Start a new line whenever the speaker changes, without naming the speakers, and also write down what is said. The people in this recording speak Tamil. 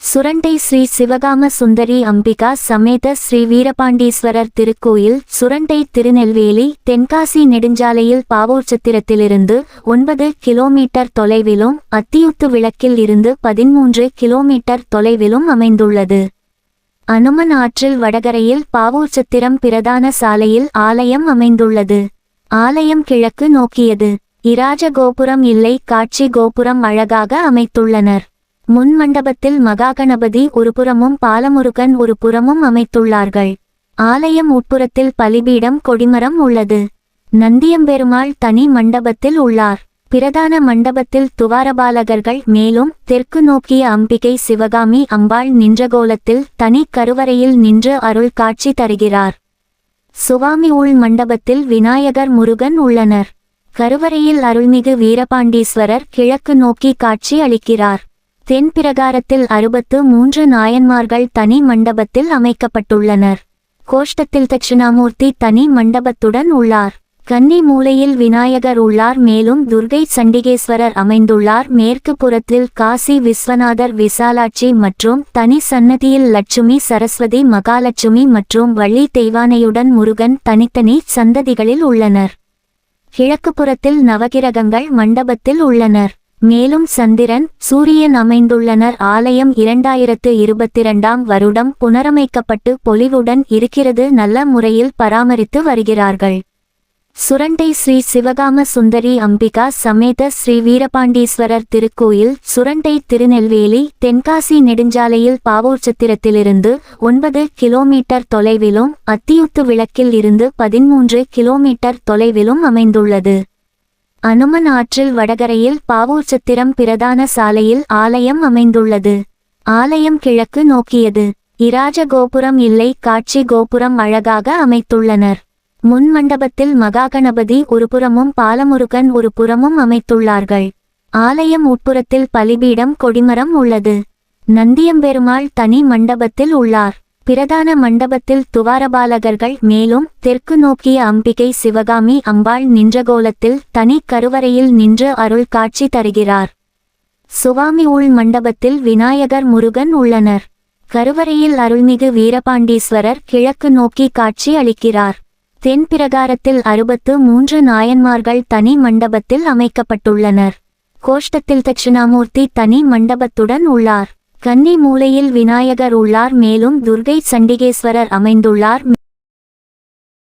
சுரண்டை ஸ்ரீ சிவகாம சுந்தரி அம்பிகா சமேத ஸ்ரீ வீரபாண்டீஸ்வரர் திருக்கோயில் சுரண்டை திருநெல்வேலி தென்காசி நெடுஞ்சாலையில் பாவோர்சத்திரத்திலிருந்து 9 கிலோமீட்டர் தொலைவிலும் அத்தியூத்து விளக்கில் இருந்து 13 கிலோமீட்டர் தொலைவிலும் அமைந்துள்ளது. அனுமன் ஆற்றில் வடகரையில் பாவோர்சத்திரம் பிரதான சாலையில் ஆலயம் அமைந்துள்ளது. ஆலயம் கிழக்கு நோக்கியது. இராஜ கோபுரம் இல்லை, காட்சி கோபுரம் அழகாக அமைத்துள்ளனர். முன் மண்டபத்தில் மகாகணபதி ஒரு புறமும் பாலமுருகன் ஒரு புறமும் அமைத்துள்ளார்கள். ஆலயம் உட்புறத்தில் பலிபீடம் கொடிமரம் உள்ளது. நந்தியம்பெருமாள் தனி மண்டபத்தில் உள்ளார். பிரதான மண்டபத்தில் துவாரபாலகர்கள் மேலும் தெற்கு நோக்கிய அம்பிகை சிவகாமி அம்பாள் நின்ற கோலத்தில் தனி கருவறையில் நின்று அருள் காட்சி தருகிறார். சுவாமி உள் மண்டபத்தில் விநாயகர் முருகன் உள்ளனர். கருவறையில் அருள்மிகு வீரபாண்டீஸ்வரர் கிழக்கு நோக்கி காட்சி அளிக்கிறார். தென் பிரகாரத்தில் 63 நாயன்மார்கள் தனி மண்டபத்தில் அமைக்கப்பட்டுள்ளனர். கோஷ்டத்தில் தட்சிணாமூர்த்தி தனி மண்டபத்துடன் உள்ளார். கன்னி மூலையில் விநாயகர் உள்ளார். மேலும் துர்கை சண்டிகேஸ்வரர் அமைந்துள்ளார். மேற்கு புறத்தில் காசி விஸ்வநாதர் விசாலாட்சி மற்றும் தனி சன்னதியில் லட்சுமி சரஸ்வதி மகாலட்சுமி மற்றும் வள்ளி தெய்வானையுடன் முருகன் தனித்தனி சந்ததிகளில் உள்ளனர். கிழக்கு புறத்தில் நவகிரகங்கள் மண்டபத்தில் உள்ளனர். மேலும் சந்திரன் சூரியன் அமைந்துள்ளனர். ஆலயம் 2022ஆம் வருடம் புனரமைக்கப்பட்டு பொலிவுடன் இருக்கிறது. நல்ல முறையில் பராமரித்து வருகிறார்கள். சுரண்டை ஸ்ரீ சிவகாம சுந்தரி அம்பிகா சமேத ஸ்ரீ வீரபாண்டீஸ்வரர் திருக்கோயில் சுரண்டை திருநெல்வேலி தென்காசி நெடுஞ்சாலையில் பாவோர்சத்திரத்திலிருந்து 9 கிலோமீட்டர் தொலைவிலும் அத்தியூத்து விளக்கில் இருந்து 13 கிலோமீட்டர் தொலைவிலும் அமைந்துள்ளது. அனுமன் ஆற்றில் வடகரையில் பாவோர்சத்திரம் பிரதான சாலையில் ஆலயம் அமைந்துள்ளது. ஆலயம் கிழக்கு நோக்கியது. இராஜ கோபுரம் இல்லை, காட்சி கோபுரம் அழகாக அமைத்துள்ளனர். முன் மண்டபத்தில் மகாகணபதி ஒரு புறமும் பாலமுருகன் ஒரு புறமும் அமைத்துள்ளார்கள். ஆலயம் உட்புறத்தில் பலிபீடம் கொடிமரம் உள்ளது. நந்தியம்பெருமாள் தனி மண்டபத்தில் உள்ளார். பிரதான மண்டபத்தில் துவாரபாலகர்கள் மேலும் தெற்கு நோக்கிய அம்பிகை சிவகாமி அம்பாள் நின்ற கோலத்தில் தனி கருவறையில் நின்று அருள் காட்சி தருகிறார். சுவாமி உள் மண்டபத்தில் விநாயகர் முருகன் உள்ளனர். கருவறையில் அருள்மிகு வீரபாண்டீஸ்வரர் கிழக்கு நோக்கி காட்சி அளிக்கிறார். தென் பிரகாரத்தில் 63 நாயன்மார்கள் தனி மண்டபத்தில் அமைக்கப்பட்டுள்ளனர். கோஷ்டத்தில் தட்சிணாமூர்த்தி தனி மண்டபத்துடன் உள்ளார். கன்னி மூலையில் விநாயகர் உள்ளார். மேலும் துர்கை சண்டிகேஸ்வரர் அமைந்துள்ளார்.